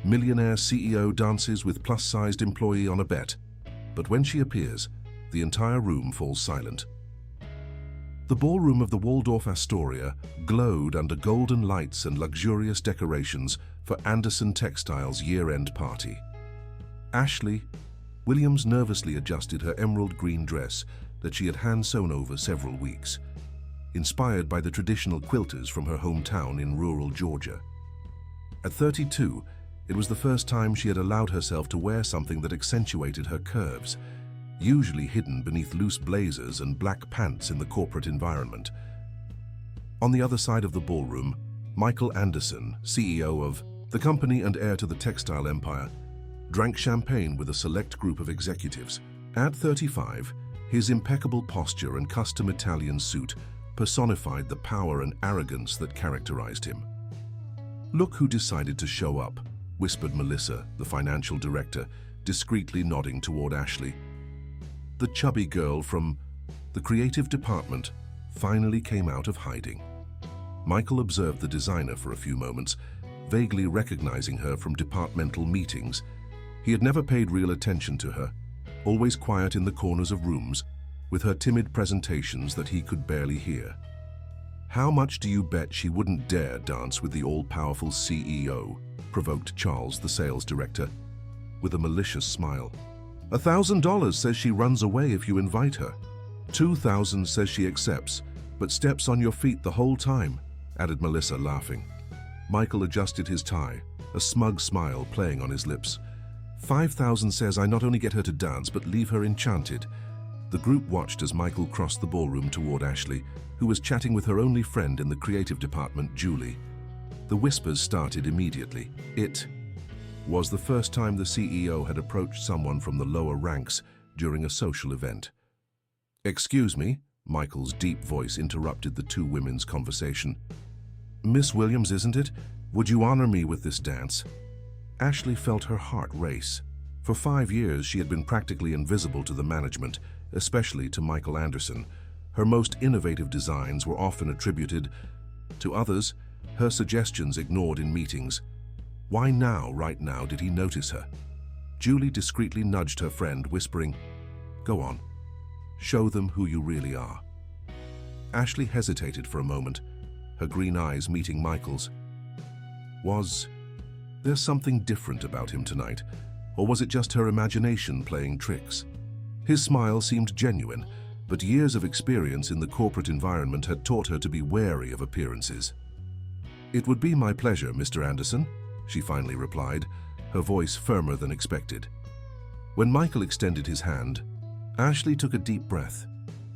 Millionaire CEO dances with plus-sized employee on a bet. But when she appears, the entire room falls silent. The ballroom of the Waldorf Astoria glowed under golden lights and luxurious decorations for Anderson Textile's year-end party. Ashley Williams nervously adjusted her emerald green dress that she had hand-sewn over several weeks, inspired by the traditional quilters from her hometown in rural Georgia. At 32, it was the first time she had allowed herself to wear something that accentuated her curves, usually hidden beneath loose blazers and black pants in the corporate environment. On the other side of the ballroom, Michael Anderson, CEO of the company and heir to the textile empire, drank champagne with a select group of executives. At 35, his impeccable posture and custom Italian suit personified the power and arrogance that characterized him. "Look who decided to show up," whispered Melissa, the financial director, discreetly nodding toward Ashley. The chubby girl from the creative department finally came out of hiding. Michael observed the designer for a few moments, vaguely recognizing her from departmental meetings. He had never paid real attention to her, always quiet in the corners of rooms, with her timid presentations that he could barely hear. "How much do you bet she wouldn't dare dance with the all-powerful CEO?" provoked Charles, the sales director, with a malicious smile. $1,000 says she runs away if you invite her. 2,000 says she accepts, but steps on your feet the whole time," added Melissa, laughing. Michael adjusted his tie, a smug smile playing on his lips. 5,000 says I not only get her to dance, but leave her enchanted." The group watched as Michael crossed the ballroom toward Ashley, who was chatting with her only friend in the creative department, Julie. The whispers started immediately. It was the first time the CEO had approached someone from the lower ranks during a social event. "Excuse me," Michael's deep voice interrupted the two women's conversation. "Miss Williams, isn't it? Would you honor me with this dance?" Ashley felt her heart race. For 5 years, she had been practically invisible to the management, especially to Michael Anderson. Her most innovative designs were often attributed to others, her suggestions ignored in meetings. Why now, right now, did he notice her? Julie discreetly nudged her friend, whispering, "Go on, show them who you really are." Ashley hesitated for a moment, her green eyes meeting Michael's. Was there something different about him tonight, or was it just her imagination playing tricks? His smile seemed genuine, but years of experience in the corporate environment had taught her to be wary of appearances. "It would be my pleasure, Mr. Anderson," she finally replied, her voice firmer than expected. When Michael extended his hand, Ashley took a deep breath.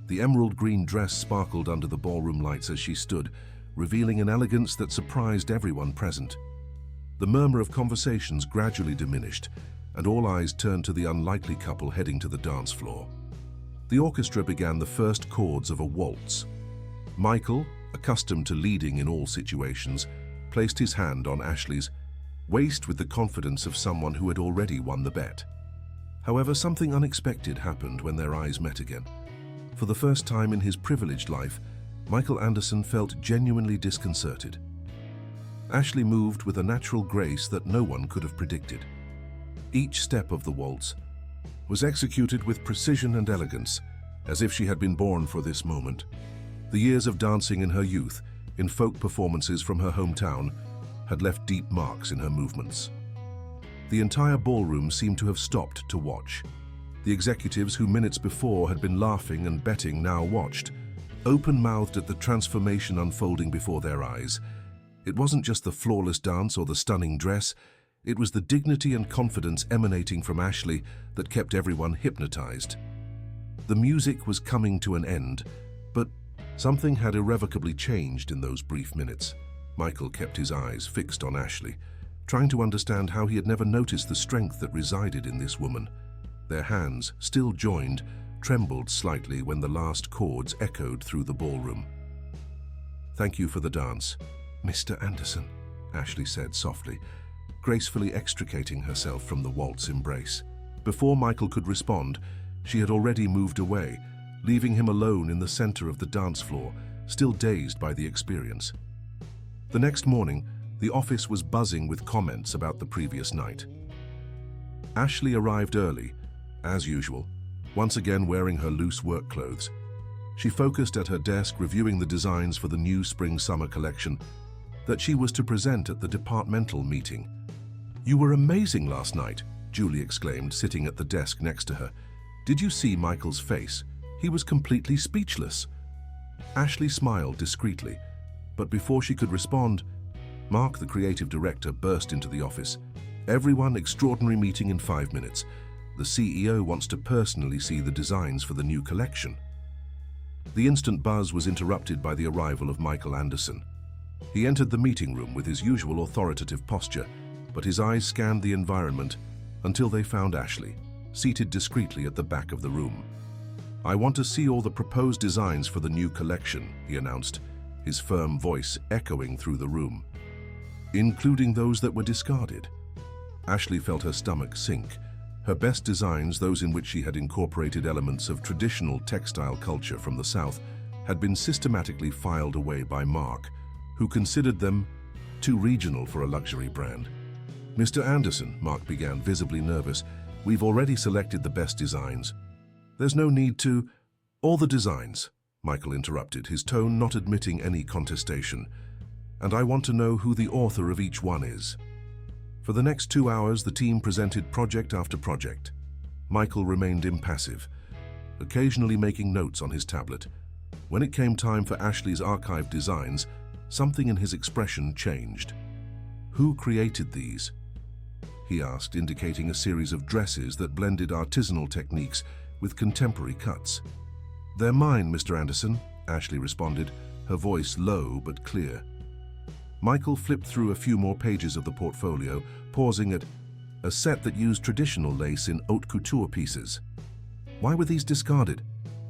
The emerald green dress sparkled under the ballroom lights as she stood, revealing an elegance that surprised everyone present. The murmur of conversations gradually diminished, and all eyes turned to the unlikely couple heading to the dance floor. The orchestra began the first chords of a waltz. Michael, accustomed to leading in all situations, placed his hand on Ashley's waist with the confidence of someone who had already won the bet. However, something unexpected happened when their eyes met again. For the first time in his privileged life, Michael Anderson felt genuinely disconcerted. Ashley moved with a natural grace that no one could have predicted. Each step of the waltz was executed with precision and elegance, as if she had been born for this moment. The years of dancing in her youth, in folk performances from her hometown, had left deep marks in her movements. The entire ballroom seemed to have stopped to watch. The executives who minutes before had been laughing and betting now watched, open-mouthed at the transformation unfolding before their eyes. It wasn't just the flawless dance or the stunning dress, it was the dignity and confidence emanating from Ashley that kept everyone hypnotized. The music was coming to an end, but something had irrevocably changed in those brief minutes. Michael kept his eyes fixed on Ashley, trying to understand how he had never noticed the strength that resided in this woman. Their hands, still joined, trembled slightly when the last chords echoed through the ballroom. "Thank you for the dance, Mr. Anderson," Ashley said softly, gracefully extricating herself from the waltz embrace. Before Michael could respond, she had already moved away, leaving him alone in the center of the dance floor, still dazed by the experience. The next morning, The office was buzzing with comments about the previous night. Ashley arrived early, as usual, once again wearing her loose work clothes. She focused at her desk reviewing the designs for the new spring-summer collection that she was to present at the departmental meeting. "You were amazing last night," Julie exclaimed, sitting at the desk next to her. "Did you see Michael's face? He was completely speechless." Ashley smiled discreetly, but before she could respond, Mark, the creative director, burst into the office. "Everyone, extraordinary meeting in 5 minutes. The CEO wants to personally see the designs for the new collection." The instant buzz was interrupted by the arrival of Michael Anderson. He entered the meeting room with his usual authoritative posture, but his eyes scanned the environment until they found Ashley, seated discreetly at the back of the room. "I want to see all the proposed designs for the new collection," he announced, his firm voice echoing through the room. "Including those that were discarded." Ashley felt her stomach sink. Her best designs, those in which she had incorporated elements of traditional textile culture from the South, had been systematically filed away by Mark, who considered them too regional for a luxury brand. "Mr. Anderson," Mark began, visibly nervous, "we've already selected the best designs. There's no need to—" "All the designs," Michael interrupted, his tone not admitting any contestation. "And I want to know who the author of each one is." For the next 2 hours, the team presented project after project. Michael remained impassive, occasionally making notes on his tablet. When it came time for Ashley's archived designs, something in his expression changed. "Who created these?" he asked, indicating a series of dresses that blended artisanal techniques with contemporary cuts. "They're mine, Mr. Anderson," Ashley responded, her voice low but clear. Michael flipped through a few more pages of the portfolio, pausing at a set that used traditional lace in haute couture pieces. "Why were these discarded?"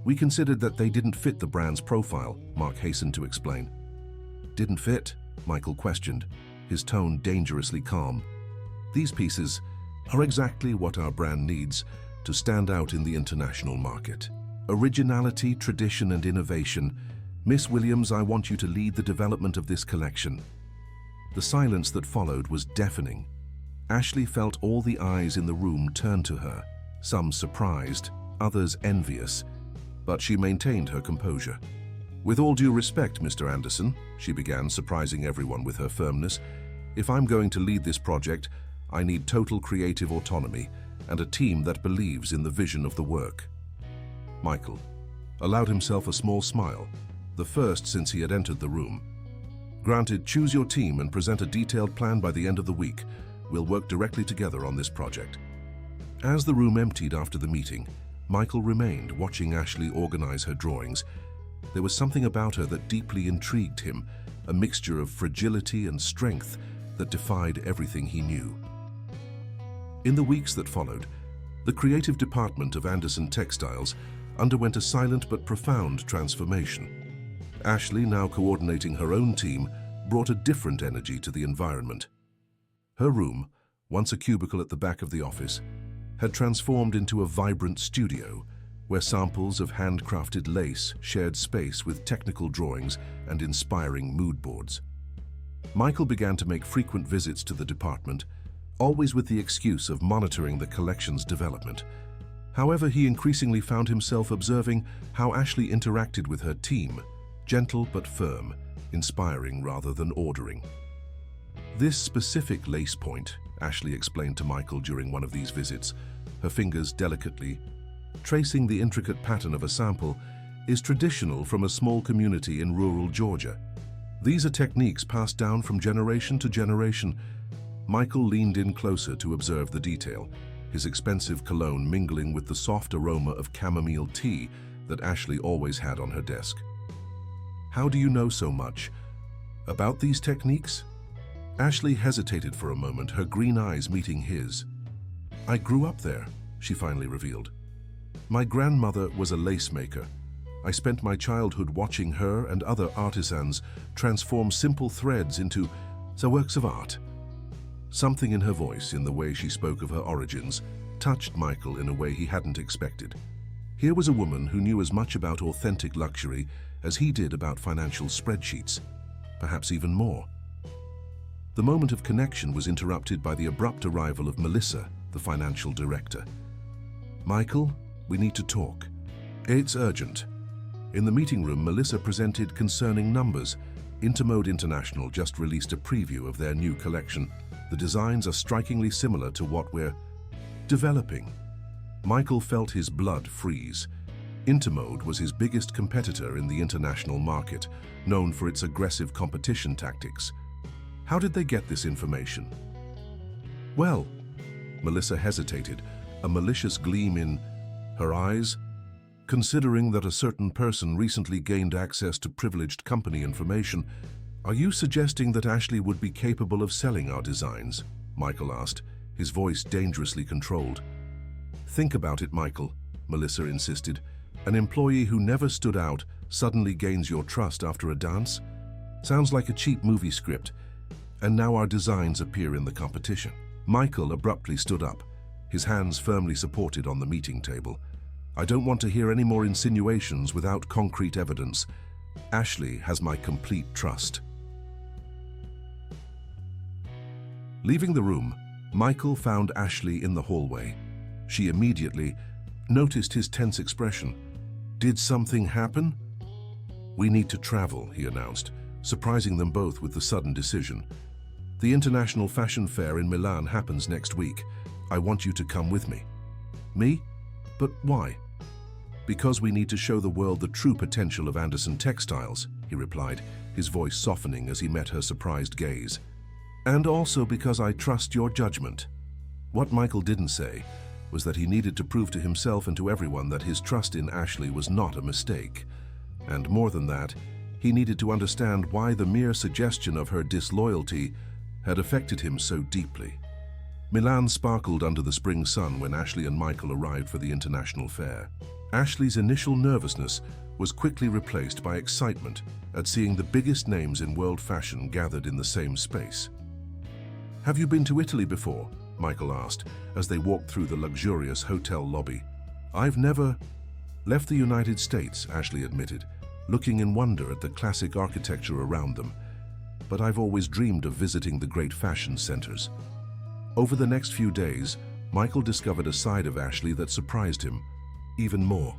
"We considered that they didn't fit the brand's profile," Mark hastened to explain. "Didn't fit?" Michael questioned, his tone dangerously calm. "These pieces are exactly what our brand needs to stand out in the international market. Originality, tradition, and innovation. Miss Williams, I want you to lead the development of this collection." The silence that followed was deafening. Ashley felt all the eyes in the room turn to her, some surprised, others envious, but she maintained her composure. "With all due respect, Mr. Anderson," she began, surprising everyone with her firmness, "if I'm going to lead this project, I need total creative autonomy and a team that believes in the vision of the work." Michael allowed himself a small smile, the first since he had entered the room. "Granted, choose your team and present a detailed plan by the end of the week. We'll work directly together on this project." As the room emptied after the meeting, Michael remained, watching Ashley organize her drawings. There was something about her that deeply intrigued him, a mixture of fragility and strength that defied everything he knew. In the weeks that followed, the creative department of Anderson Textiles underwent a silent but profound transformation. Ashley, now coordinating her own team, brought a different energy to the environment. Her room, once a cubicle at the back of the office, had transformed into a vibrant studio where samples of handcrafted lace shared space with technical drawings and inspiring mood boards. Michael began to make frequent visits to the department, always with the excuse of monitoring the collection's development. However, he increasingly found himself observing how Ashley interacted with her team, gentle but firm, inspiring rather than ordering. "This specific lace point," Ashley explained to Michael during one of these visits, her fingers delicately tracing the intricate pattern of a sample, "is traditional from a small community in rural Georgia. These are techniques passed down from generation to generation." Michael leaned in closer to observe the detail, his expensive cologne mingling with the soft aroma of chamomile tea that Ashley always had on her desk. "How do you know so much about these techniques?" Ashley hesitated for a moment, her green eyes meeting his. "I grew up there," she finally revealed. "My grandmother was a lace maker. I spent my childhood watching her and other artisans transform simple threads into works of art." Something in her voice, in the way she spoke of her origins, touched Michael in a way he hadn't expected. Here was a woman who knew as much about authentic luxury as he did about financial spreadsheets, perhaps even more. The moment of connection was interrupted by the abrupt arrival of Melissa, the financial director. "Michael, we need to talk. It's urgent." In the meeting room, Melissa presented concerning numbers. Intermode International just released a preview of their new collection. The designs are strikingly similar to what we're developing. Michael felt his blood freeze. Intermode was his biggest competitor in the international market, known for its aggressive competition tactics. How did they get this information? Well, Melissa hesitated, a malicious gleam in her eyes. "Considering that a certain person recently gained access to privileged company information, are you suggesting that Ashley would be capable of selling our designs?" Michael asked, his voice dangerously controlled. "Think about it, Michael," Melissa insisted. "An employee who never stood out suddenly gains your trust after a dance? Sounds like a cheap movie script. And now our designs appear in the competition." Michael abruptly stood up, his hands firmly supported on the meeting table. "I don't want to hear any more insinuations without concrete evidence. Ashley has my complete trust." Leaving the room, Michael found Ashley in the hallway. She immediately noticed his tense expression. "Did something happen?" "We need to travel," he announced, surprising them both with the sudden decision. "The International Fashion Fair in Milan happens next week. I want you to come with me." "Me? But why?" "Because we need to show the world the true potential of Anderson Textiles," he replied, his voice softening as he met her surprised gaze. "And also because I trust your judgment." What Michael didn't say was that he needed to prove to himself and to everyone that his trust in Ashley was not a mistake. And more than that, he needed to understand why the mere suggestion of her disloyalty had affected him so deeply. Milan sparkled under the spring sun when Ashley and Michael arrived for the international fair. Ashley's initial nervousness was quickly replaced by excitement at seeing the biggest names in world fashion gathered in the same space. "Have you been to Italy before?" Michael asked as they walked through the luxurious hotel lobby. "I've never left the United States," Ashley admitted, looking in wonder at the classic architecture around them. "But I've always dreamed of visiting the great fashion centers." Over the next few days, Michael discovered a side of Ashley that surprised him even more.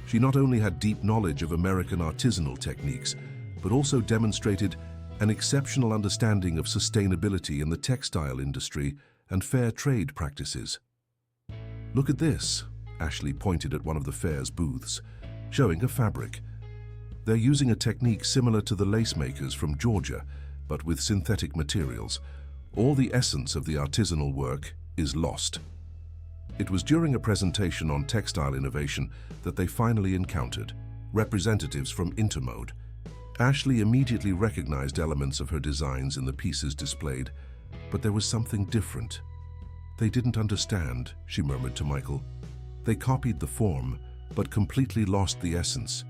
She not only had deep knowledge of American artisanal techniques, but also demonstrated an exceptional understanding of sustainability in the textile industry and fair trade practices. "Look at this," Ashley pointed at one of the fair's booths, showing a fabric. "They're using a technique similar to the lace makers from Georgia, but with synthetic materials. All the essence of the artisanal work is lost." It was during a presentation on textile innovation that they finally encountered representatives from Intermode. Ashley immediately recognized elements of her designs in the pieces displayed, but there was something different. "They didn't understand," she murmured to Michael. "They copied the form, but completely lost the essence.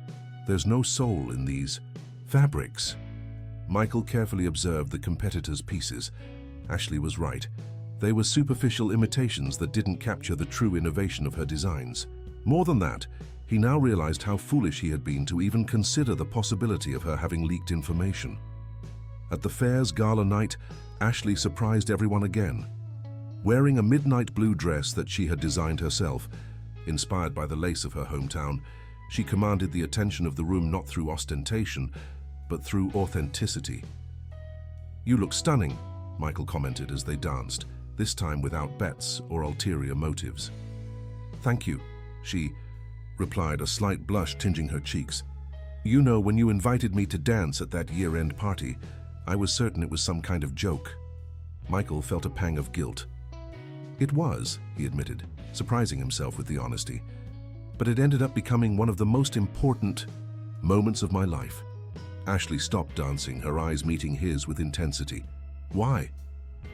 There's no soul in these fabrics." Michael carefully observed the competitors' pieces. Ashley was right. They were superficial imitations that didn't capture the true innovation of her designs. More than that, he now realized how foolish he had been to even consider the possibility of her having leaked information. At the fair's gala night, Ashley surprised everyone again. Wearing a midnight blue dress that she had designed herself, inspired by the lace of her hometown, she commanded the attention of the room not through ostentation, but through authenticity. "You look stunning," Michael commented as they danced, this time without bets or ulterior motives. "Thank you," she replied, a slight blush tinging her cheeks. "You know, when you invited me to dance at that year-end party, I was certain it was some kind of joke." Michael felt a pang of guilt. "It was," he admitted, surprising himself with the honesty. "But it ended up becoming one of the most important moments of my life." Ashley stopped dancing, her eyes meeting his with intensity. "Why?"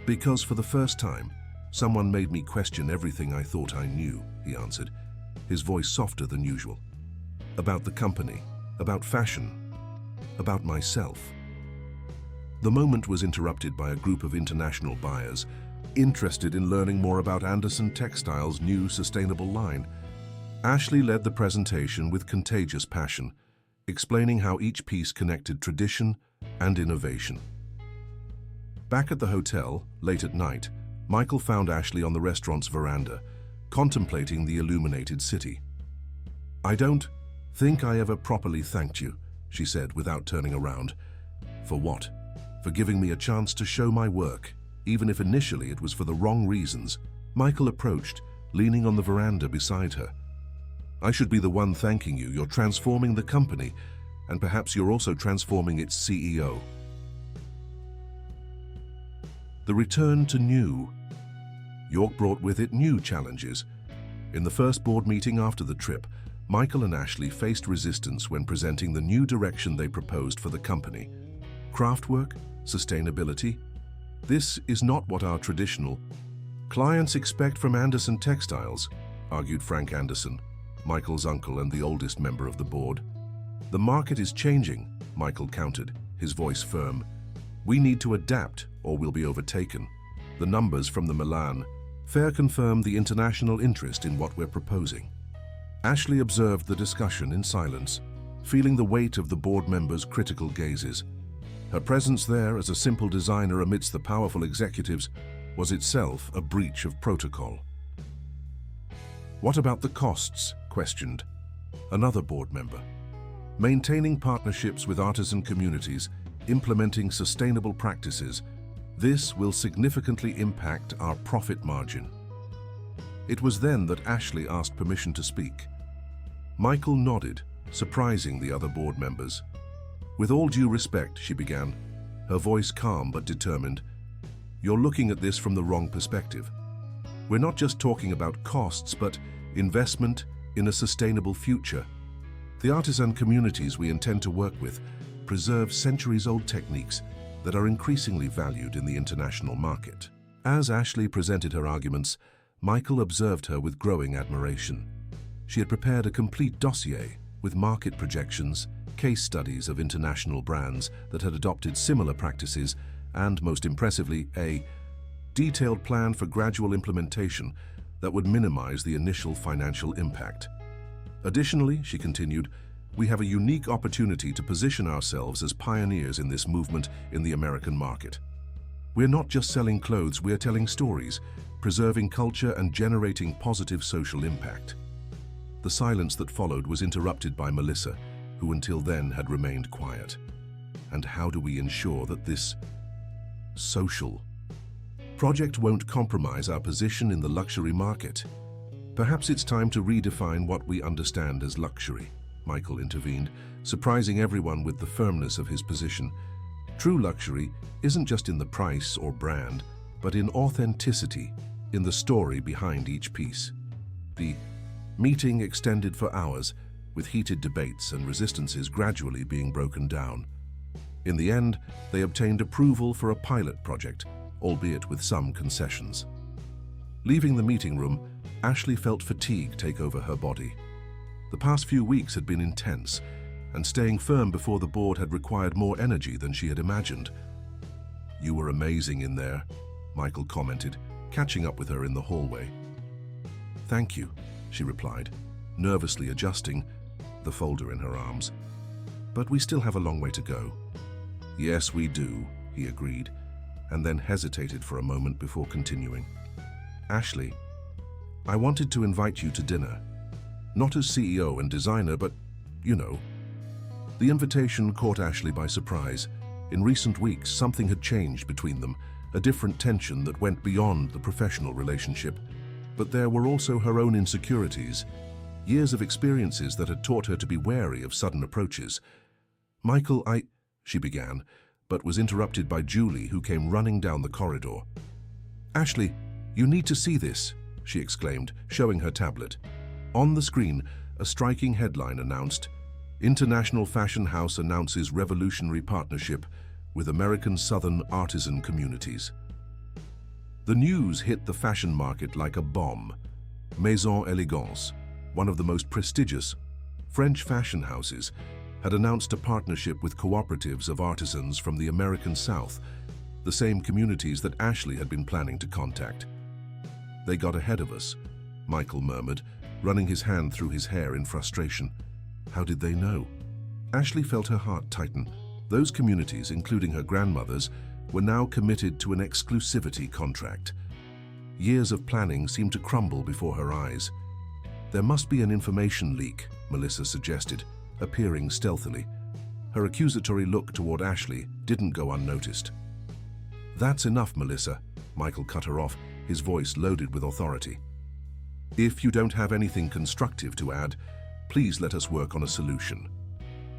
"Because for the first time, someone made me question everything I thought I knew," he answered, his voice softer than usual. "About the company, about fashion, about myself." The moment was interrupted by a group of international buyers, interested in learning more about Anderson Textiles' new sustainable line. Ashley led the presentation with contagious passion, explaining how each piece connected tradition and innovation. Back at the hotel, late at night, Michael found Ashley on the restaurant's veranda, contemplating the illuminated city. "I don't think I ever properly thanked you," she said without turning around. "For what? For giving me a chance to show my work, even if initially it was for the wrong reasons." Michael approached, leaning on the veranda beside her. "I should be the one thanking you. You're transforming the company, and perhaps you're also transforming its CEO." The return to new. York brought with it new challenges. In the first board meeting after the trip, Michael and Ashley faced resistance when presenting the new direction they proposed for the company. Craftwork, sustainability. "This is not what our traditional clients expect from Anderson Textiles," argued Frank Anderson, Michael's uncle and the oldest member of the board. "The market is changing," Michael countered, his voice firm. "We need to adapt or we'll be overtaken." The numbers from the Milan fair confirmed the international interest in what we're proposing. Ashley observed the discussion in silence, feeling the weight of the board members' critical gazes. Her presence there as a simple designer amidst the powerful executives was itself a breach of protocol. "What about the costs?" questioned another board member. "Maintaining partnerships with artisan communities, implementing sustainable practices, this will significantly impact our profit margin." It was then that Ashley asked permission to speak. Michael nodded, surprising the other board members. "With all due respect," she began, her voice calm but determined, "you're looking at this from the wrong perspective. We're not just talking about costs, but investment in a sustainable future. The artisan communities we intend to work with preserve centuries-old techniques that are increasingly valued in the international market." As Ashley presented her arguments, Michael observed her with growing admiration. She had prepared a complete dossier with market projections, case studies of international brands that had adopted similar practices, and, most impressively, a detailed plan for gradual implementation that would minimize the initial financial impact. Additionally, she continued, "we have a unique opportunity to position ourselves as pioneers in this movement in the American market. We're not just selling clothes, we're telling stories, preserving culture and generating positive social impact." The silence that followed was interrupted by Melissa, who until then had remained quiet. "And how do we ensure that this social project won't compromise our position in the luxury market?" "Perhaps it's time to redefine what we understand as luxury," Michael intervened, surprising everyone with the firmness of his position. "True luxury isn't just in the price or brand, but in authenticity, in the story behind each piece." The meeting extended for hours, with heated debates and resistances gradually being broken down. In the end, they obtained approval for a pilot project, albeit with some concessions. Leaving the meeting room, Ashley felt fatigue take over her body. The past few weeks had been intense, and staying firm before the board had required more energy than she had imagined. "You were amazing in there," Michael commented, catching up with her in the hallway. "Thank you," she replied, nervously adjusting the folder in her arms. "But we still have a long way to go." "Yes, we do," he agreed, and then hesitated for a moment before continuing. "Ashley, I wanted to invite you to dinner. Not as CEO and designer, but, you know." The invitation caught Ashley by surprise. In recent weeks, something had changed between them, a different tension that went beyond the professional relationship. But there were also her own insecurities, years of experiences that had taught her to be wary of sudden approaches. "Michael, she began, but was interrupted by Julie, who came running down the corridor. "Ashley, you need to see this," she exclaimed, showing her tablet. On the screen, a striking headline announced, "International Fashion House announces revolutionary partnership with American Southern artisan communities." The news hit the fashion market like a bomb. Maison Elegance, one of the most prestigious French fashion houses, had announced a partnership with cooperatives of artisans from the American South, the same communities that Ashley had been planning to contact. "They got ahead of us," Michael murmured, running his hand through his hair in frustration. How did they know? Ashley felt her heart tighten. Those communities, including her grandmother's, were now committed to an exclusivity contract. Years of planning seemed to crumble before her eyes. There must be an information leak, Melissa suggested, appearing stealthily. Her accusatory look toward Ashley didn't go unnoticed. "That's enough, Melissa," Michael cut her off, his voice loaded with authority. "If you don't have anything constructive to add, please let us work on a solution."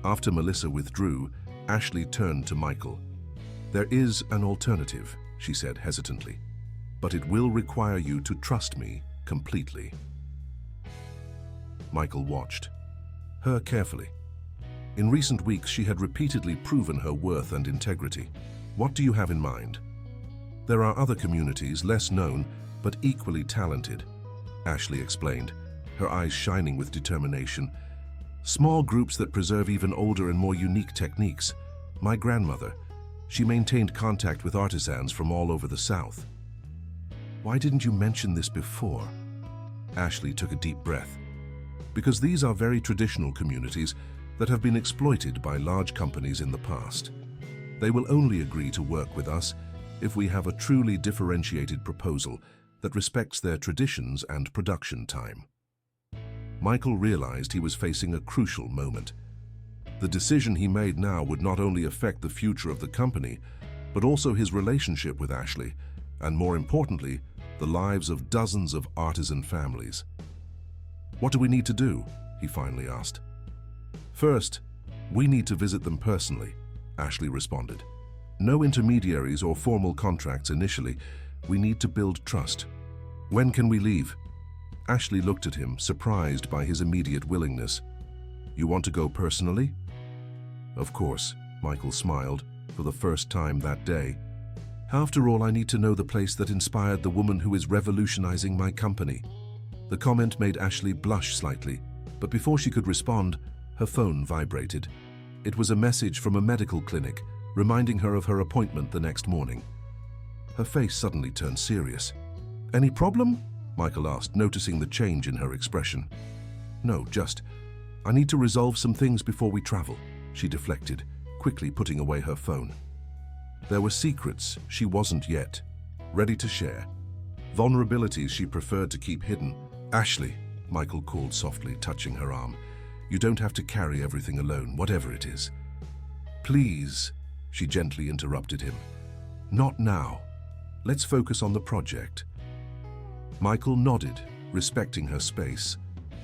After Melissa withdrew, Ashley turned to Michael. "There is an alternative," she said hesitantly, "but it will require you to trust me completely." Michael watched her carefully. In recent weeks, she had repeatedly proven her worth and integrity. "What do you have in mind?" "There are other communities, less known, but equally talented," Ashley explained, her eyes shining with determination. "Small groups that preserve even older and more unique techniques. My grandmother, she maintained contact with artisans from all over the South." "Why didn't you mention this before?" Ashley took a deep breath. "Because these are very traditional communities that have been exploited by large companies in the past. They will only agree to work with us if we have a truly differentiated proposal that respects their traditions and production time." Michael realized he was facing a crucial moment. The decision he made now would not only affect the future of the company, but also his relationship with Ashley, and more importantly, the lives of dozens of artisan families. "What do we need to do?" he finally asked. "First, we need to visit them personally," Ashley responded. "No intermediaries or formal contracts initially. We need to build trust." "When can we leave?" Ashley looked at him, surprised by his immediate willingness. "You want to go personally?" "Of course," Michael smiled, for the first time that day. "After all, I need to know the place that inspired the woman who is revolutionizing my company." The comment made Ashley blush slightly, but before she could respond, her phone vibrated. It was a message from a medical clinic, reminding her of her appointment the next morning. Her face suddenly turned serious. "Any problem?" Michael asked, noticing the change in her expression. "No, I need to resolve some things before we travel," she deflected, quickly putting away her phone. There were secrets she wasn't yet ready to share, vulnerabilities she preferred to keep hidden. "Ashley," Michael called softly, touching her arm, "you don't have to carry everything alone, whatever it is." "Please," she gently interrupted him. "Not now. Let's focus on the project." Michael nodded, respecting her space,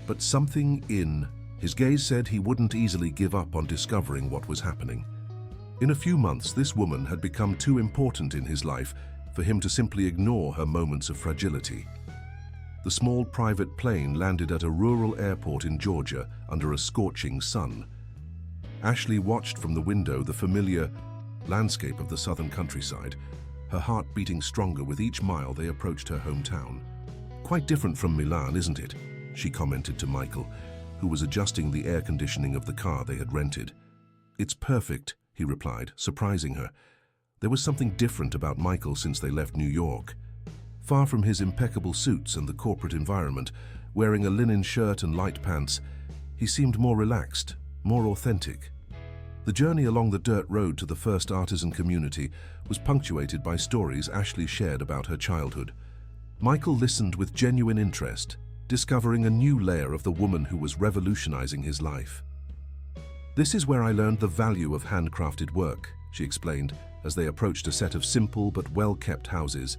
but something in his gaze said he wouldn't easily give up on discovering what was happening. In a few months, this woman had become too important in his life for him to simply ignore her moments of fragility. The small private plane landed at a rural airport in Georgia under a scorching sun. Ashley watched from the window the familiar landscape of the southern countryside, her heart beating stronger with each mile they approached her hometown. "Quite different from Milan, isn't it?" she commented to Michael, who was adjusting the air conditioning of the car they had rented. "It's perfect," he replied, surprising her. There was something different about Michael since they left New York. Far from his impeccable suits and the corporate environment, wearing a linen shirt and light pants, he seemed more relaxed, more authentic. The journey along the dirt road to the first artisan community was punctuated by stories Ashley shared about her childhood. Michael listened with genuine interest, discovering a new layer of the woman who was revolutionizing his life. "This is where I learned the value of handcrafted work," she explained as they approached a set of simple but well-kept houses.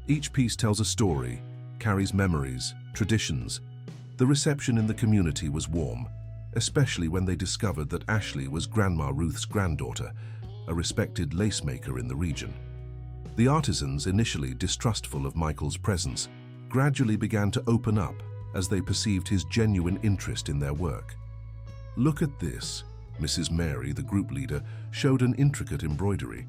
"Each piece tells a story, carries memories, traditions." The reception in the community was warm, especially when they discovered that Ashley was Grandma Ruth's granddaughter, a respected lace maker in the region. The artisans, initially distrustful of Michael's presence, gradually began to open up as they perceived his genuine interest in their work. "Look at this," Mrs. Mary, the group leader, showed an intricate embroidery.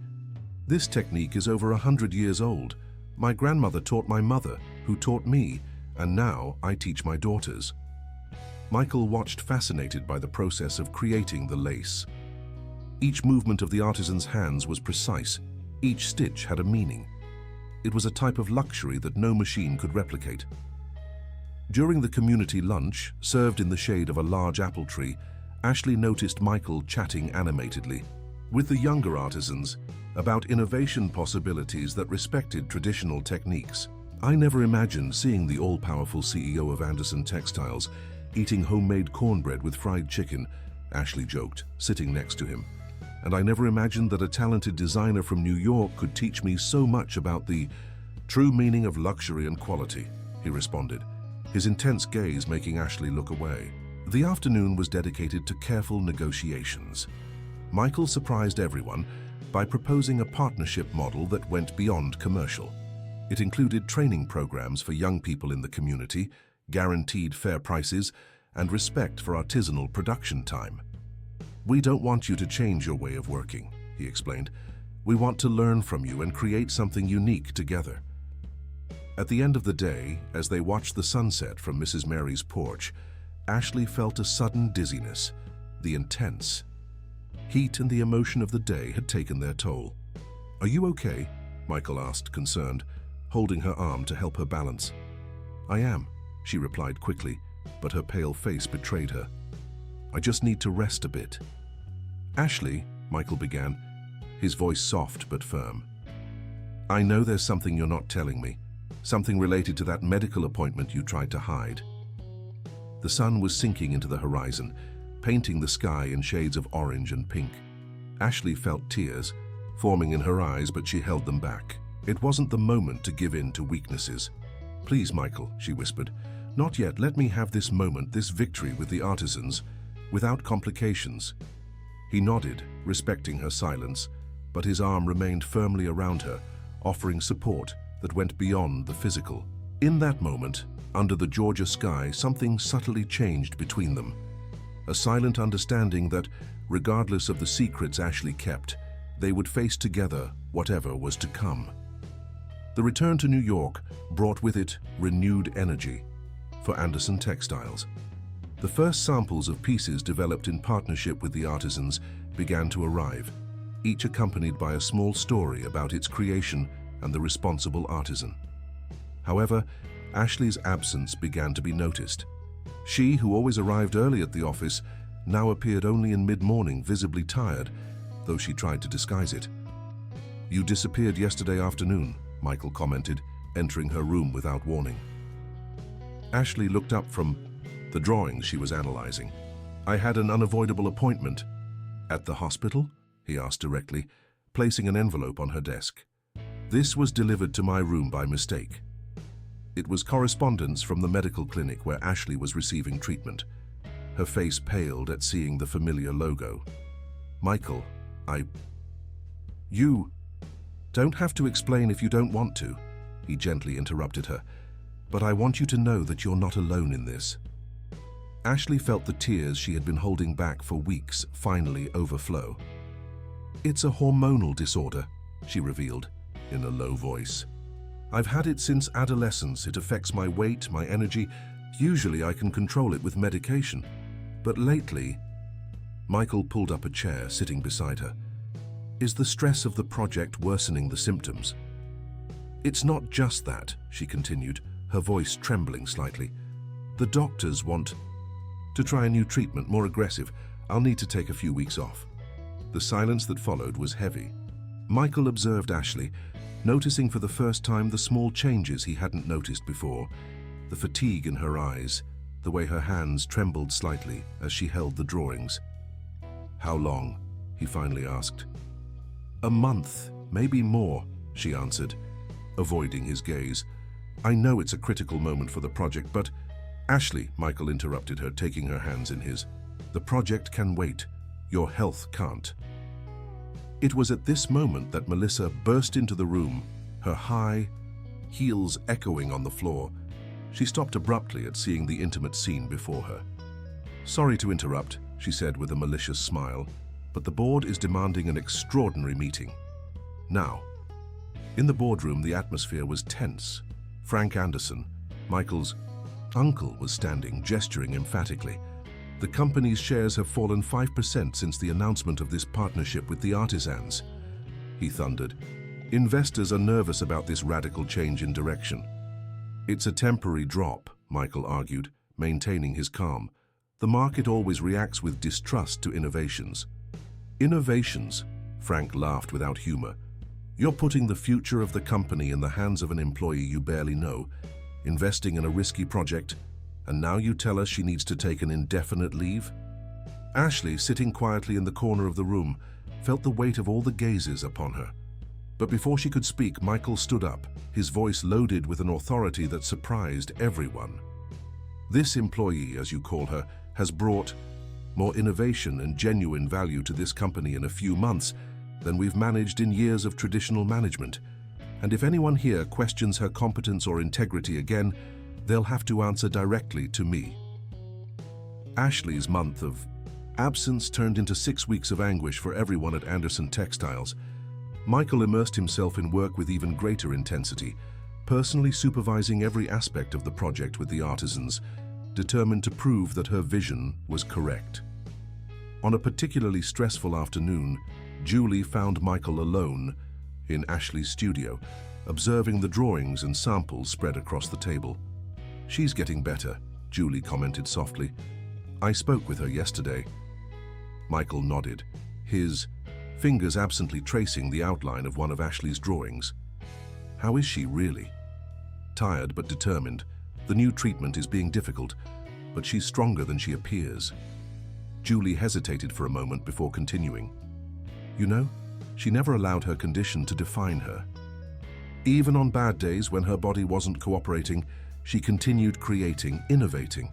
"This technique is over 100 years old. My grandmother taught my mother, who taught me, and now I teach my daughters." Michael watched, fascinated by the process of creating the lace. Each movement of the artisan's hands was precise. Each stitch had a meaning. It was a type of luxury that no machine could replicate. During the community lunch, served in the shade of a large apple tree, Ashley noticed Michael chatting animatedly. with the younger artisans about innovation possibilities that respected traditional techniques. I never imagined seeing the all-powerful CEO of Anderson Textiles eating homemade cornbread with fried chicken, Ashley joked, sitting next to him. And I never imagined that a talented designer from New York could teach me so much about the true meaning of luxury and quality, he responded, his intense gaze making Ashley look away. The afternoon was dedicated to careful negotiations. Michael surprised everyone by proposing a partnership model that went beyond commercial. It included training programs for young people in the community, guaranteed fair prices, and respect for artisanal production time. "We don't want you to change your way of working," he explained. "We want to learn from you and create something unique together." At the end of the day, as they watched the sunset from Mrs. Mary's porch, Ashley felt a sudden dizziness. The intense heat and the emotion of the day had taken their toll. "Are you okay?" Michael asked, concerned, holding her arm to help her balance. "I am," she replied quickly, but her pale face betrayed her. "I just need to rest a bit." "Ashley," Michael began, his voice soft but firm. "I know there's something you're not telling me, something related to that medical appointment you tried to hide." The sun was sinking into the horizon, painting the sky in shades of orange and pink. Ashley felt tears forming in her eyes, but she held them back. It wasn't the moment to give in to weaknesses. "Please, Michael," she whispered, "not yet. Let me have this moment, this victory with the artisans, without complications." He nodded, respecting her silence, but his arm remained firmly around her, offering support that went beyond the physical. In that moment, under the Georgia sky, something subtly changed between them. A silent understanding that, regardless of the secrets Ashley kept, they would face together whatever was to come. The return to New York brought with it renewed energy for Anderson Textiles. The first samples of pieces developed in partnership with the artisans began to arrive, each accompanied by a small story about its creation and the responsible artisan. However, Ashley's absence began to be noticed. She, who always arrived early at the office, now appeared only in mid-morning, visibly tired, though she tried to disguise it. "You disappeared yesterday afternoon," Michael commented, entering her room without warning. Ashley looked up from the drawings she was analyzing. "I had an unavoidable appointment." "At the hospital?" he asked directly, placing an envelope on her desk. "This was delivered to my room by mistake." It was correspondence from the medical clinic where Ashley was receiving treatment. Her face paled at seeing the familiar logo. "Michael, You don't have to explain if you don't want to," he gently interrupted her. "But I want you to know that you're not alone in this." Ashley felt the tears she had been holding back for weeks finally overflow. "It's a hormonal disorder," she revealed in a low voice. "I've had it since adolescence. It affects my weight, my energy. Usually I can control it with medication. But lately..." Michael pulled up a chair, sitting beside her. "Is the stress of the project worsening the symptoms?" "It's not just that," she continued, her voice trembling slightly. "The doctors want to try a new treatment, more aggressive. I'll need to take a few weeks off." The silence that followed was heavy. Michael observed Ashley, noticing for the first time the small changes he hadn't noticed before, the fatigue in her eyes, the way her hands trembled slightly as she held the drawings. "How long?" he finally asked. "A month, maybe more," she answered, avoiding his gaze. "I know it's a critical moment for the project, but..." "Ashley," Michael interrupted her, taking her hands in his. "The project can wait. Your health can't." It was at this moment that Melissa burst into the room, her high heels echoing on the floor. She stopped abruptly at seeing the intimate scene before her. "Sorry to interrupt," she said with a malicious smile, "but the board is demanding an extraordinary meeting. Now." In the boardroom, the atmosphere was tense. Frank Anderson, Michael's uncle, was standing, gesturing emphatically. "The company's shares have fallen 5% since the announcement of this partnership with the artisans," he thundered. "Investors are nervous about this radical change in direction." "It's a temporary drop," Michael argued, maintaining his calm. "The market always reacts with distrust to innovations." "Innovations?" Frank laughed without humor. "You're putting the future of the company in the hands of an employee you barely know, investing in a risky project, and now you tell us she needs to take an indefinite leave?" Ashley, sitting quietly in the corner of the room, felt the weight of all the gazes upon her. But before she could speak, Michael stood up, his voice loaded with an authority that surprised everyone. "This employee, as you call her, has brought more innovation and genuine value to this company in a few months than we've managed in years of traditional management. And if anyone here questions her competence or integrity again, they'll have to answer directly to me." Ashley's month of absence turned into 6 weeks of anguish for everyone at Anderson Textiles. Michael immersed himself in work with even greater intensity, personally supervising every aspect of the project with the artisans, determined to prove that her vision was correct. On a particularly stressful afternoon, Julie found Michael alone in Ashley's studio, observing the drawings and samples spread across the table. "She's getting better," Julie commented softly. "I spoke with her yesterday." Michael nodded, his fingers absently tracing the outline of one of Ashley's drawings. "How is she really?" "Tired but determined. The new treatment is being difficult, but she's stronger than she appears." Julie hesitated for a moment before continuing. "You know, she never allowed her condition to define her. Even on bad days when her body wasn't cooperating, she continued creating, innovating.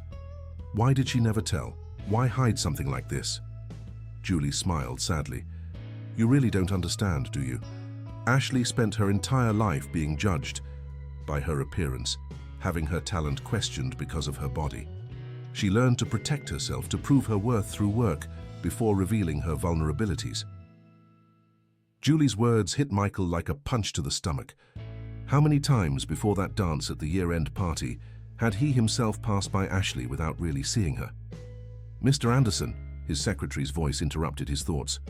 Why did she never tell? Why hide something like this?" Julie smiled sadly. "You really don't understand, do you? Ashley spent her entire life being judged by her appearance, having her talent questioned because of her body. She learned to protect herself, to prove her worth through work before revealing her vulnerabilities." Julie's words hit Michael like a punch to the stomach. How many times before that dance at the year-end party had he himself passed by Ashley without really seeing her? "Mr. Anderson," his secretary's voice interrupted his thoughts.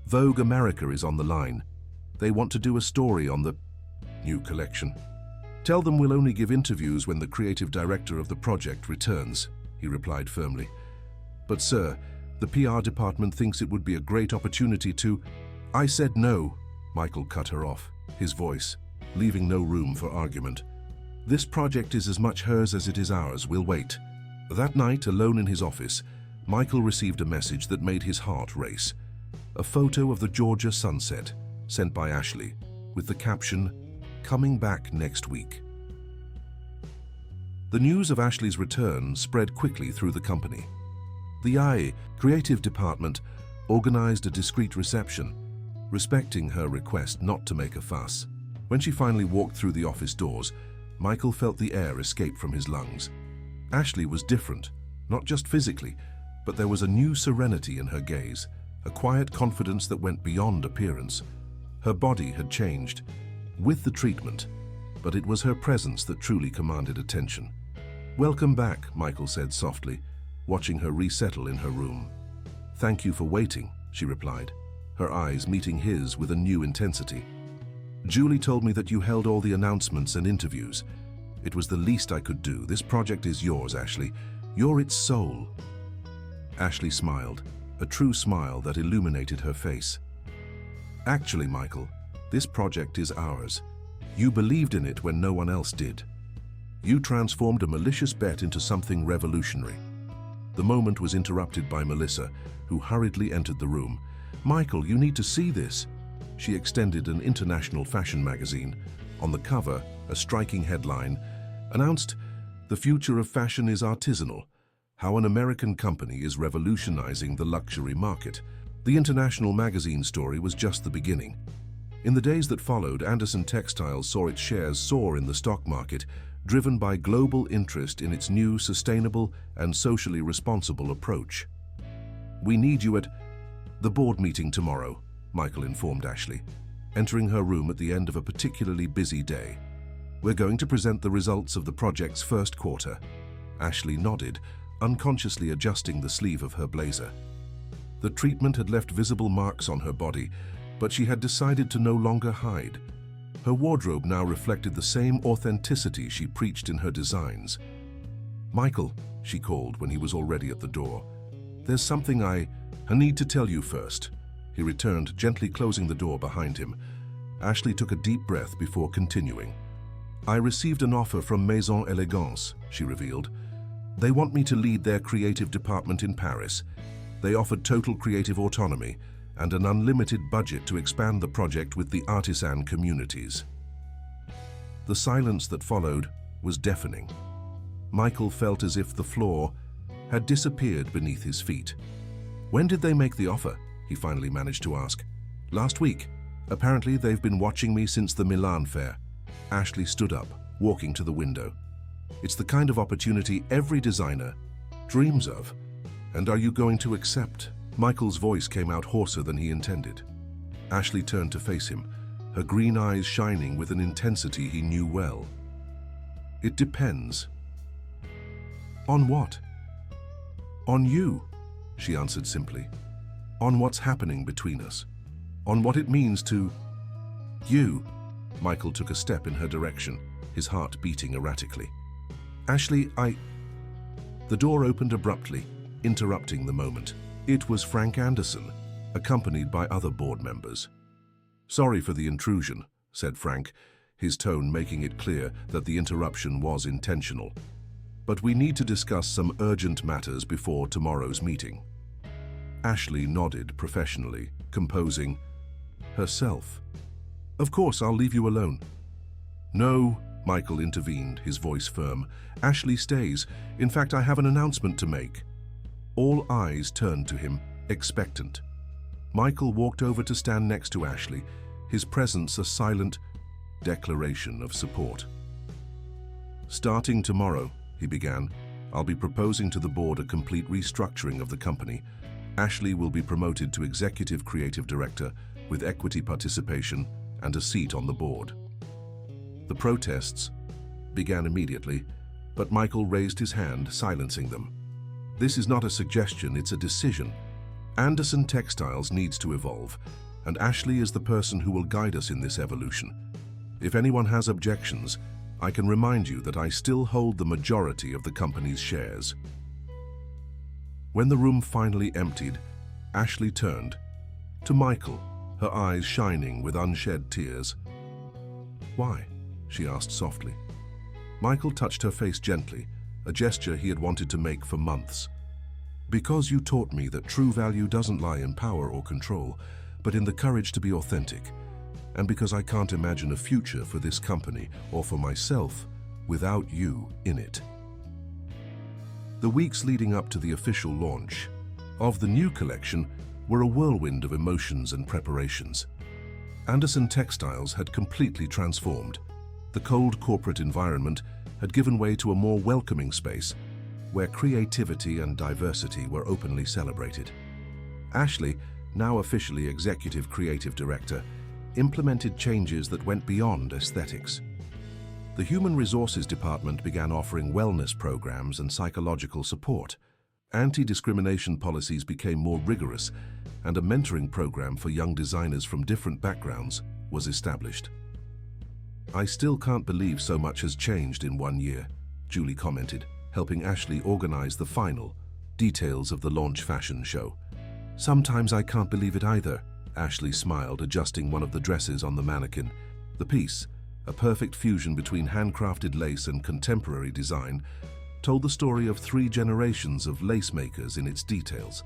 "Vogue America is on the line. They want to do a story on the new collection. Tell them we'll only give interviews when the creative director of the project returns," he replied firmly. "But sir, the PR department thinks it would be a great opportunity to—" "I said no," Michael cut her off, his voice leaving no room for argument. "This project is as much hers as it is ours. We'll wait." That night, alone in his office, Michael received a message that made his heart race. A photo of the Georgia sunset, sent by Ashley, with the caption, "Coming back next week." The news of Ashley's return spread quickly through the company. The creative department organized a discreet reception, respecting her request not to make a fuss. When she finally walked through the office doors, Michael felt the air escape from his lungs. Ashley was different, not just physically, but there was a new serenity in her gaze, a quiet confidence that went beyond appearance. Her body had changed with the treatment, but it was her presence that truly commanded attention. "Welcome back," Michael said softly, watching her resettle in her room. "Thank you for waiting," she replied, her eyes meeting his with a new intensity. "Julie told me that you held all the announcements and interviews. It was the least I could do. This project is yours, Ashley. You're its soul." Ashley smiled, a true smile that illuminated her face. "Actually, Michael, this project is ours. You believed in it when no one else did. You transformed a malicious bet into something revolutionary." The moment was interrupted by Melissa, who hurriedly entered the room. "Michael, you need to see this." She extended an international fashion magazine. On the cover, a striking headline announced, "The future of fashion is artisanal. How an American company is revolutionizing the luxury market." The international magazine story was just the beginning. In the days that followed, Anderson Textiles saw its shares soar in the stock market, driven by global interest in its new, sustainable, and socially responsible approach. "We need you at the board meeting tomorrow," Michael informed Ashley, entering her room at the end of a particularly busy day. "We're going to present the results of the project's first quarter." Ashley nodded, unconsciously adjusting the sleeve of her blazer. The treatment had left visible marks on her body, but she had decided to no longer hide. Her wardrobe now reflected the same authenticity she preached in her designs. "Michael," she called when he was already at the door, "there's something I need to tell you first." he returned, gently closing the door behind him. Ashley took a deep breath before continuing. "I received an offer from Maison Elegance," she revealed. "They want me to lead their creative department in Paris. They offered total creative autonomy and an unlimited budget to expand the project with the artisan communities." The silence that followed was deafening. Michael felt as if the floor had disappeared beneath his feet. "When did they make the offer?" he finally managed to ask. "Last week. Apparently they've been watching me since the Milan fair." Ashley stood up, walking to the window. "It's the kind of opportunity every designer dreams of. And are you going to accept?" Michael's voice came out hoarser than he intended. Ashley turned to face him, her green eyes shining with an intensity he knew well. "It depends." "On what?" "On you," she answered simply. "On what's happening between us. On what it means to you." Michael took a step in her direction, his heart beating erratically. "Ashley, The door opened abruptly, interrupting the moment. It was Frank Anderson, accompanied by other board members. "Sorry for the intrusion," said Frank, his tone making it clear that the interruption was intentional. "But we need to discuss some urgent matters before tomorrow's meeting." Ashley nodded professionally, composing herself. "Of course, I'll leave you alone." "No," Michael intervened, his voice firm. "Ashley stays. In fact, I have an announcement to make." All eyes turned to him, expectant. Michael walked over to stand next to Ashley, his presence a silent declaration of support. "Starting tomorrow," he began, "I'll be proposing to the board a complete restructuring of the company. Ashley will be promoted to Executive Creative Director with equity participation and a seat on the board." The protests began immediately, but Michael raised his hand, silencing them. "This is not a suggestion, it's a decision. Anderson Textiles needs to evolve, and Ashley is the person who will guide us in this evolution. If anyone has objections, I can remind you that I still hold the majority of the company's shares." When the room finally emptied, Ashley turned to Michael, her eyes shining with unshed tears. "Why?" she asked softly. Michael touched her face gently, a gesture he had wanted to make for months. "Because you taught me that true value doesn't lie in power or control, but in the courage to be authentic. And because I can't imagine a future for this company or for myself without you in it." The weeks leading up to the official launch of the new collection were a whirlwind of emotions and preparations. Anderson Textiles had completely transformed. The cold corporate environment had given way to a more welcoming space where creativity and diversity were openly celebrated. Ashley, now officially Executive Creative Director, implemented changes that went beyond aesthetics. The Human Resources Department began offering wellness programs and psychological support. Anti-discrimination policies became more rigorous, and a mentoring program for young designers from different backgrounds was established. "I still can't believe so much has changed in 1 year," Julie commented, helping Ashley organize the final details of the launch fashion show. "Sometimes I can't believe it either," Ashley smiled, adjusting one of the dresses on the mannequin. The piece, a perfect fusion between handcrafted lace and contemporary design, told the story of 3 generations of lace makers in its details.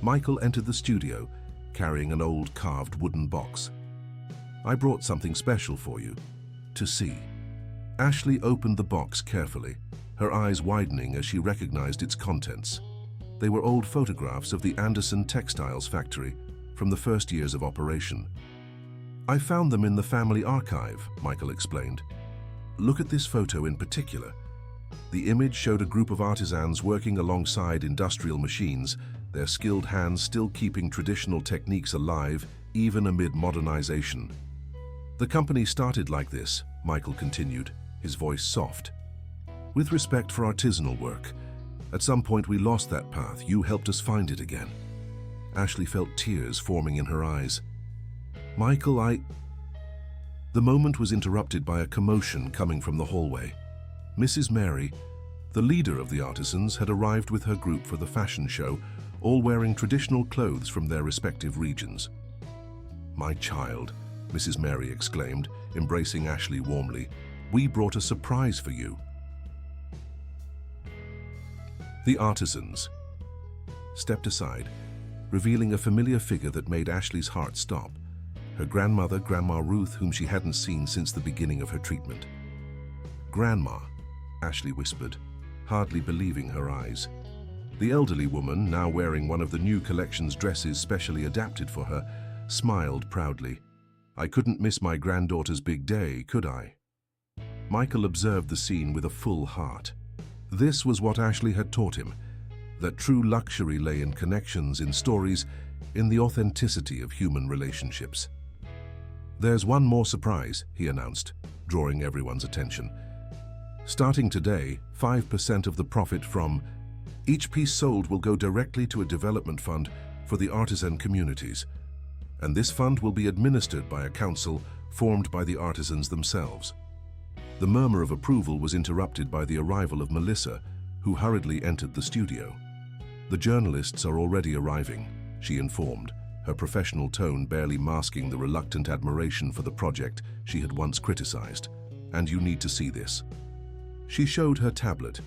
Michael entered the studio, carrying an old carved wooden box. "I brought something special for you to see." Ashley opened the box carefully, her eyes widening as she recognized its contents. They were old photographs of the Anderson Textiles factory from the first years of operation. "I found them in the family archive," Michael explained. "Look at this photo in particular." The image showed a group of artisans working alongside industrial machines, their skilled hands still keeping traditional techniques alive even amid modernization. "The company started like this," Michael continued, his voice soft. "With respect for artisanal work. At some point we lost that path. You helped us find it again." Ashley felt tears forming in her eyes. "Michael, The moment was interrupted by a commotion coming from the hallway. Mrs. Mary, the leader of the artisans, had arrived with her group for the fashion show, all wearing traditional clothes from their respective regions. "My child," Mrs. Mary exclaimed, embracing Ashley warmly, "we brought a surprise for you." The artisans stepped aside, revealing a familiar figure that made Ashley's heart stop. Her grandmother, Grandma Ruth, whom she hadn't seen since the beginning of her treatment. "Grandma," Ashley whispered, hardly believing her eyes. The elderly woman, now wearing one of the new collection's dresses specially adapted for her, smiled proudly. "I couldn't miss my granddaughter's big day, could I?" Michael observed the scene with a full heart. This was what Ashley had taught him, that true luxury lay in connections, in stories, in the authenticity of human relationships. "There's one more surprise," he announced, drawing everyone's attention. "Starting today, 5% of the profit from each piece sold will go directly to a development fund for the artisan communities. And this fund will be administered by a council formed by the artisans themselves." The murmur of approval was interrupted by the arrival of Melissa, who hurriedly entered the studio. "The journalists are already arriving," she informed, her professional tone barely masking the reluctant admiration for the project she had once criticized. "And you need to see this." She showed her tablet,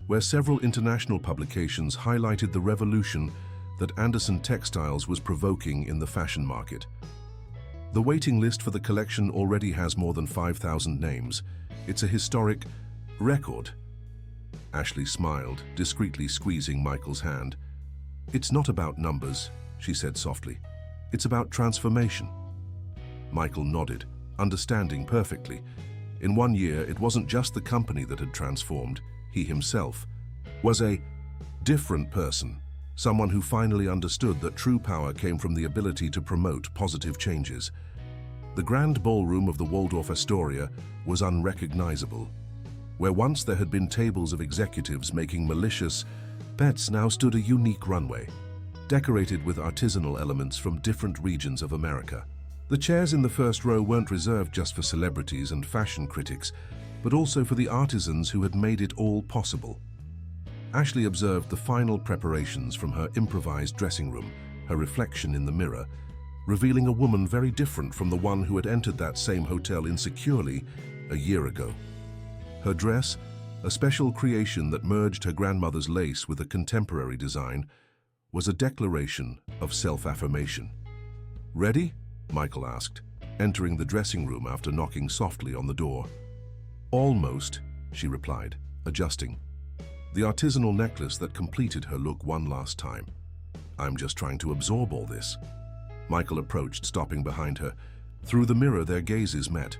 where several international publications highlighted the revolution that Anderson Textiles was provoking in the fashion market. The waiting list for the collection already has more than 5,000 names. It's a historic record. Ashley smiled, discreetly squeezing Michael's hand. "It's not about numbers," she said softly. "It's about transformation." Michael nodded, understanding perfectly. In 1 year, it wasn't just the company that had transformed. He himself was a different person, someone who finally understood that true power came from the ability to promote positive changes. The grand ballroom of the Waldorf Astoria was unrecognizable. Where once there had been tables of executives making malicious bets, now stood a unique runway, decorated with artisanal elements from different regions of America. The chairs in the first row weren't reserved just for celebrities and fashion critics, but also for the artisans who had made it all possible. Ashley observed the final preparations from her improvised dressing room, her reflection in the mirror, revealing a woman very different from the one who had entered that same hotel insecurely a year ago. Her dress, a special creation that merged her grandmother's lace with a contemporary design, was a declaration of self-affirmation. "Ready?" Michael asked, entering the dressing room after knocking softly on the door. "Almost," she replied, adjusting the artisanal necklace that completed her look one last time. "I'm just trying to absorb all this." Michael approached, stopping behind her. Through the mirror, their gazes met.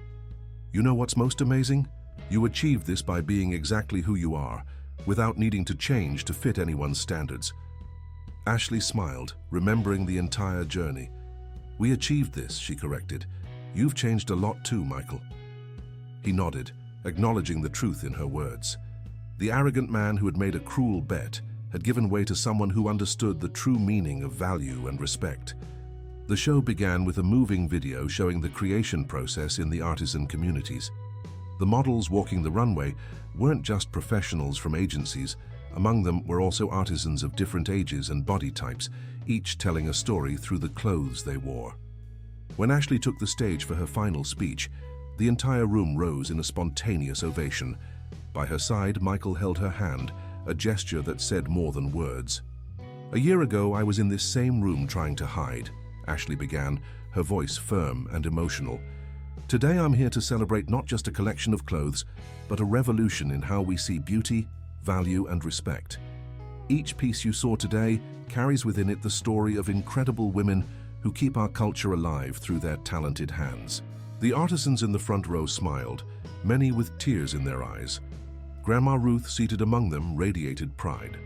"You know what's most amazing? You achieved this by being exactly who you are, without needing to change to fit anyone's standards." Ashley smiled, remembering the entire journey. "We achieved this," she corrected. "You've changed a lot too, Michael." He nodded, acknowledging the truth in her words. The arrogant man who had made a cruel bet had given way to someone who understood the true meaning of value and respect. The show began with a moving video showing the creation process in the artisan communities. The models walking the runway weren't just professionals from agencies. Among them were also artisans of different ages and body types, each telling a story through the clothes they wore. When Ashley took the stage for her final speech, the entire room rose in a spontaneous ovation. By her side, Michael held her hand, a gesture that said more than words. "A year ago, I was in this same room trying to hide," Ashley began, her voice firm and emotional. "Today I'm here to celebrate not just a collection of clothes, but a revolution in how we see beauty, value, and respect. Each piece you saw today carries within it the story of incredible women who keep our culture alive through their talented hands." The artisans in the front row smiled, many with tears in their eyes. Grandma Ruth, seated among them, radiated pride.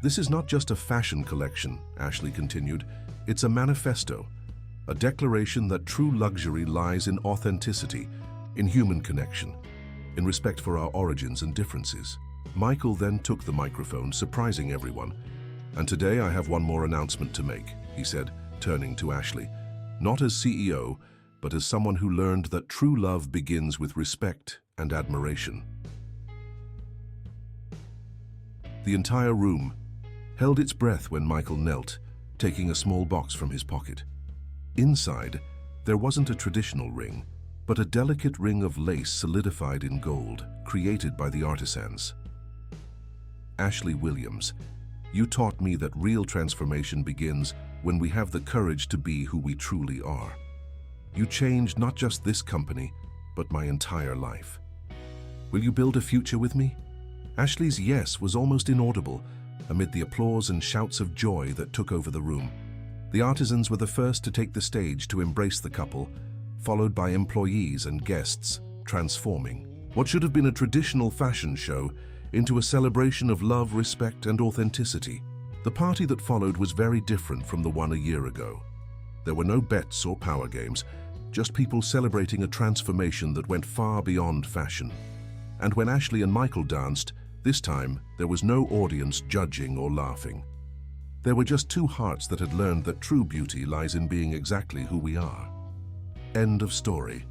"This is not just a fashion collection," Ashley continued. "It's a manifesto, a declaration that true luxury lies in authenticity, in human connection, in respect for our origins and differences." Michael then took the microphone, surprising everyone. "And today I have one more announcement to make," he said, turning to Ashley. "Not as CEO, but as someone who learned that true love begins with respect and admiration." The entire room held its breath when Michael knelt, taking a small box from his pocket. Inside, there wasn't a traditional ring, but a delicate ring of lace solidified in gold, created by the artisans. Ashley Williams, you taught me that real transformation begins when we have the courage to be who we truly are. You changed not just this company, but my entire life. Will you build a future with me? Ashley's yes was almost inaudible amid the applause and shouts of joy that took over the room. The artisans were the first to take the stage to embrace the couple, followed by employees and guests, transforming what should have been a traditional fashion show into a celebration of love, respect, and authenticity. The party that followed was very different from the one a year ago. There were no bets or power games, just people celebrating a transformation that went far beyond fashion. And when Ashley and Michael danced, this time there was no audience judging or laughing. There were just two hearts that had learned that true beauty lies in being exactly who we are. End of story.